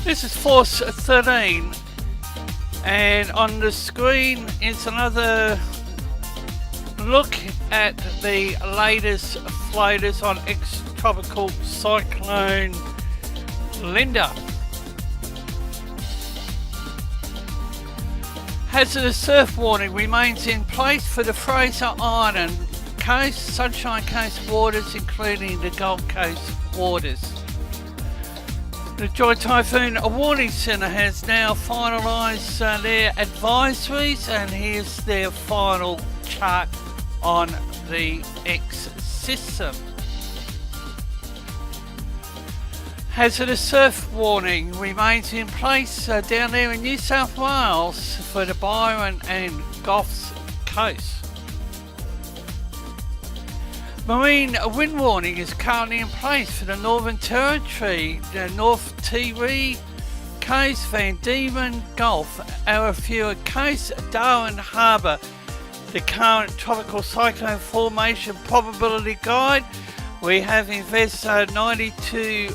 This is Force 13, and on the screen is another look at the latest floaters on ex-tropical cyclone Linda. Hazardous surf warning remains in place for the Fraser Island Coast, Sunshine Coast waters, including the Gold Coast waters. The Joy Typhoon Warning Centre has now finalised their advisories, and here's their final chart on the X system. Hazardous surf warning remains in place down there in New South Wales for the Byron and Goffs Coast. Marine wind warning is currently in place for the Northern Territory, the North Tiwi Coast, Van Diemen Gulf, Arafura Coast, Darwin Harbour. The current tropical cyclone formation probability guide, we have Invest 92S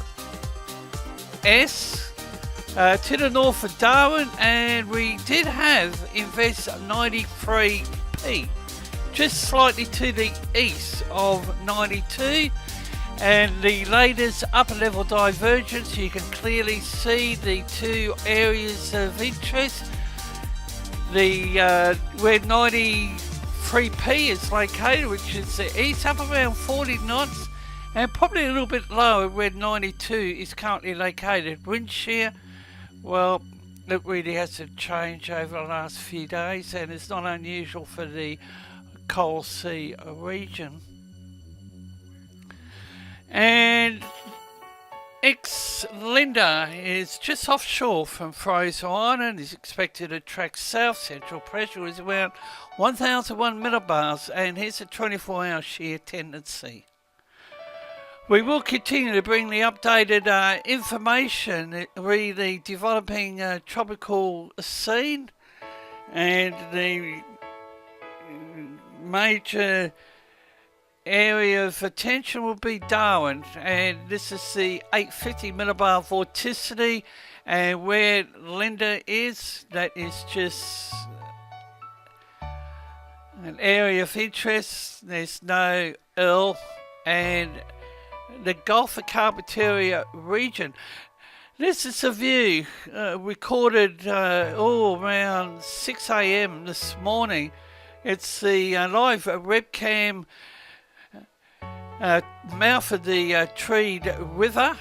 to the north of Darwin, and we did have Invest 93P. Just slightly to the east of 92, and the latest upper level divergence, you can clearly see the two areas of interest. The where 93P is located, which is the east, up around 40 knots, and probably a little bit lower where 92 is currently located. Wind shear, well, it really hasn't changed over the last few days, and it's not unusual for the Coral Sea region. And Linda is just offshore from Fraser Island, is expected to track south. Central pressure is around 1001 millibars, and here's a 24-hour shear tendency. We will continue to bring the updated information re the developing tropical scene, and the major area of attention will be Darwin, and this is the 850 millibar vorticity, and where Linda is, that is just an area of interest. There's no Earl, and the Gulf of Carpentaria region. This is a view recorded around 6 a.m. this morning. It's the live webcam mouth of the Tweed River,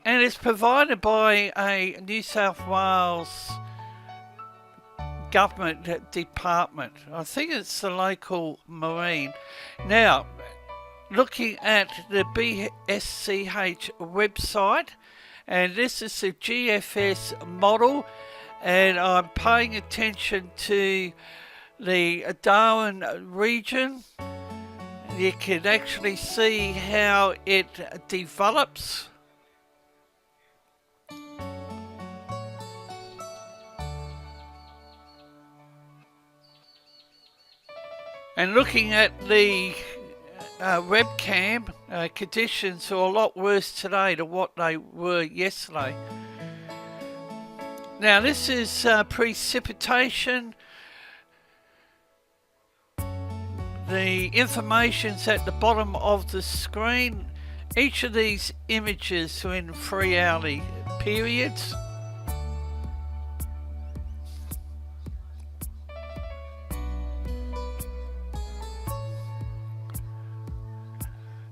and it's provided by a New South Wales government department. I think it's the local marine. Now, looking at the BSCH website, and this is the GFS model, and I'm paying attention to the Darwin region. You can actually see how it develops. And looking at the webcam, conditions are a lot worse today than what they were yesterday. Now this is precipitation. The information's at the bottom of the screen. Each of these images are in 3-hourly periods.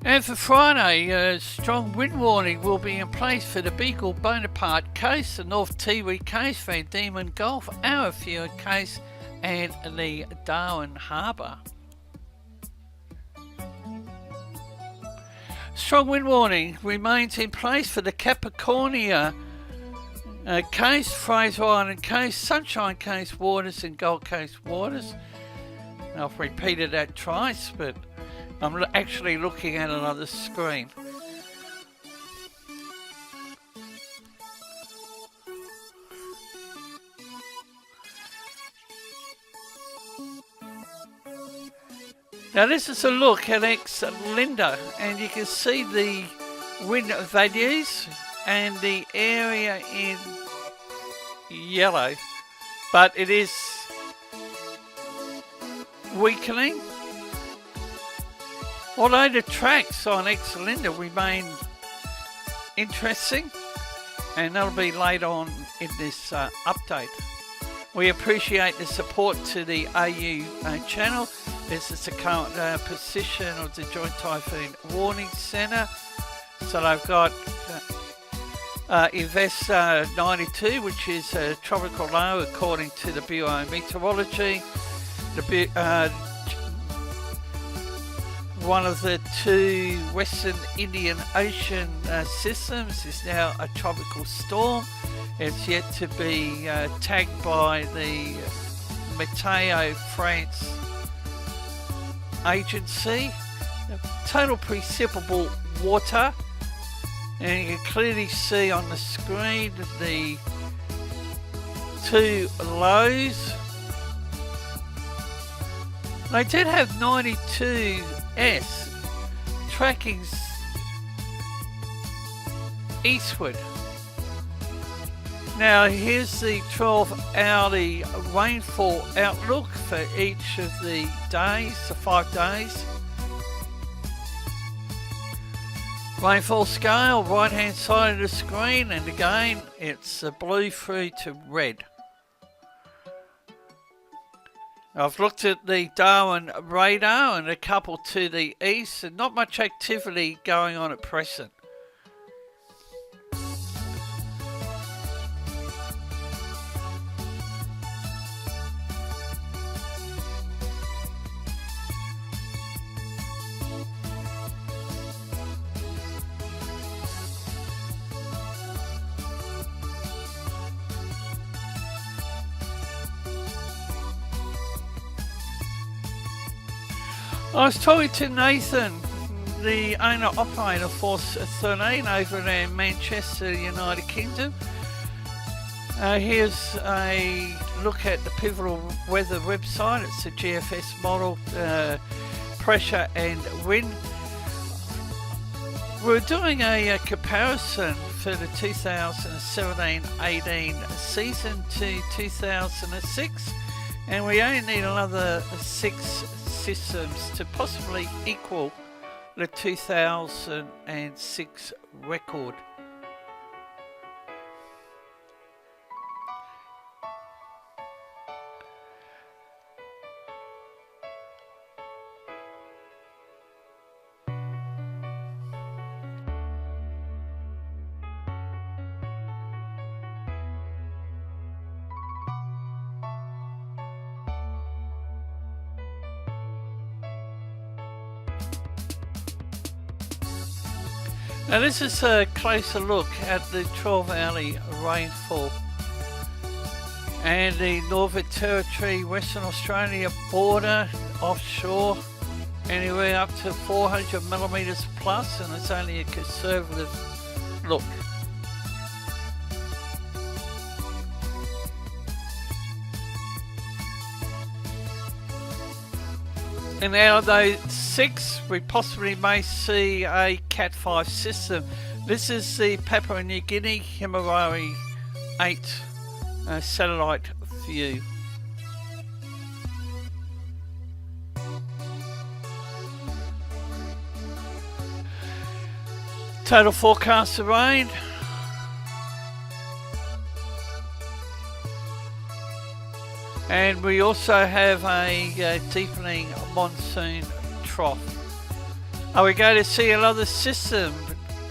And for Friday, a strong wind warning will be in place for the Beagle Bonaparte Coast, the North Tiwi Coast, Van Diemen Gulf, Arafura Coast, and the Darwin Harbour. Strong wind warning remains in place for the Capricornia Coast, Fraser Island Coast, Sunshine Coast waters, and Gold Coast waters. Now, I've repeated that twice, but I'm actually looking at it on the screen. Now this is a look at ex-Linda, and you can see the wind values and the area in yellow, but it is weakening. Although the tracks on X-Linda remain interesting, and that'll be later on in this update. We appreciate the support to the AU channel. This is the current position of the Joint Typhoon Warning Centre. So they've got Invest 92, which is a tropical low according to the BOM Meteorology. One of the two Western Indian Ocean systems is now a tropical storm. It's yet to be tagged by the Meteo France agency. Total precipitable water, and you can clearly see on the screen the two lows. They did have 92S tracking eastward. Now here's the 12-hourly rainfall outlook for each of the days, the 5 days. Rainfall scale, right hand side of the screen, and again it's blue through to red. I've looked at the Darwin radar and a couple to the east, and not much activity going on at present. I was talking to Nathan, the owner-operator of Force 13 over there in Manchester, United Kingdom. Here's a look at the Pivotal Weather website. It's a GFS model, pressure and wind. We're doing a comparison for the 2017-18 season to 2006, and we only need another 6 systems to possibly equal the 2006 record. Now this is a closer look at the 12-hourly rainfall and the Northern Territory, Western Australia border, offshore, anywhere up to 400 millimetres plus, and it's only a conservative look. And out of those 6, we possibly may see a Cat 5 system. This is the Papua New Guinea Himawari 8 satellite view. Total forecast of rain. And we also have a deepening monsoon trough. We go to see another system,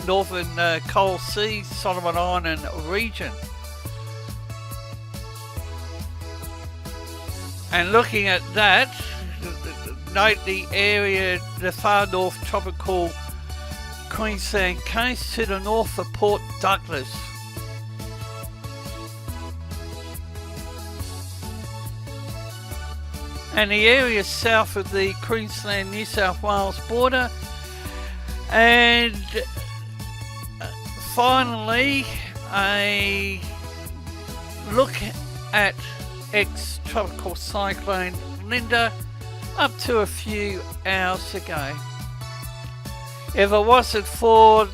Northern Coral Sea, Solomon Island region. And looking at that, note the area, the far north tropical Queensland coast to the north of Port Douglas. And the area south of the Queensland-New South Wales border. And finally, a look at ex-tropical cyclone Linda up to a few hours ago. If it wasn't for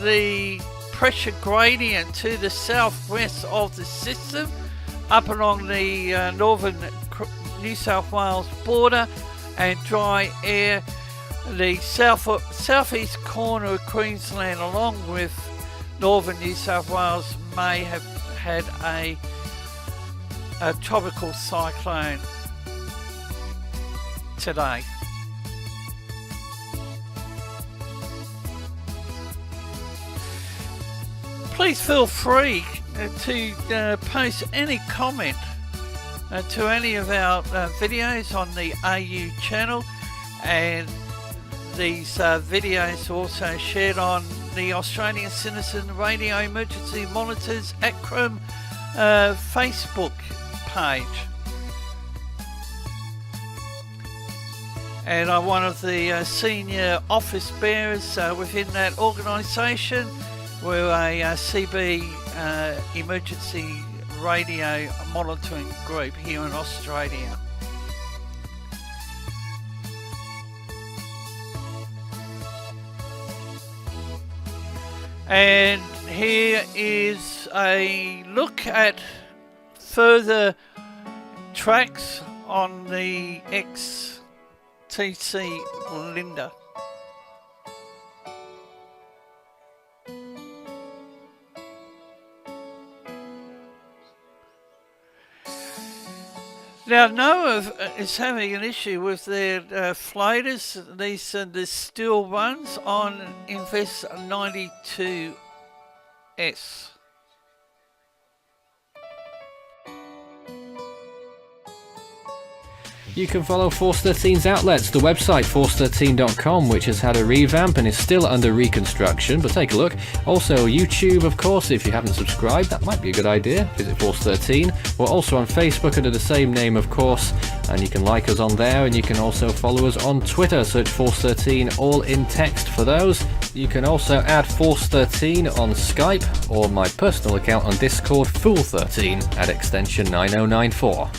the pressure gradient to the southwest of the system, up along the northern New South Wales border, and dry air the southeast corner of Queensland along with northern New South Wales may have had a tropical cyclone today. Please feel free to post any comment to any of our videos on the AU channel, and these videos are also shared on the Australian Citizen Radio Emergency Monitors ACRIM Facebook page. And I'm one of the senior office bearers within that organisation. We're a CB emergency radio monitoring group here in Australia. And here is a look at further tracks on the XTC Linda. Now, NOAA is having an issue with their floaters, these the steel ones on Invest 92S. You can follow Force 13's outlets, the website force13.com, which has had a revamp and is still under reconstruction, but take a look. Also YouTube, of course, if you haven't subscribed, that might be a good idea. Visit Force 13. We're also on Facebook under the same name, of course, and you can like us on there, and you can also follow us on Twitter. Search Force 13, all in text for those. You can also add Force 13 on Skype, or my personal account on Discord, Fool13, at extension 9094.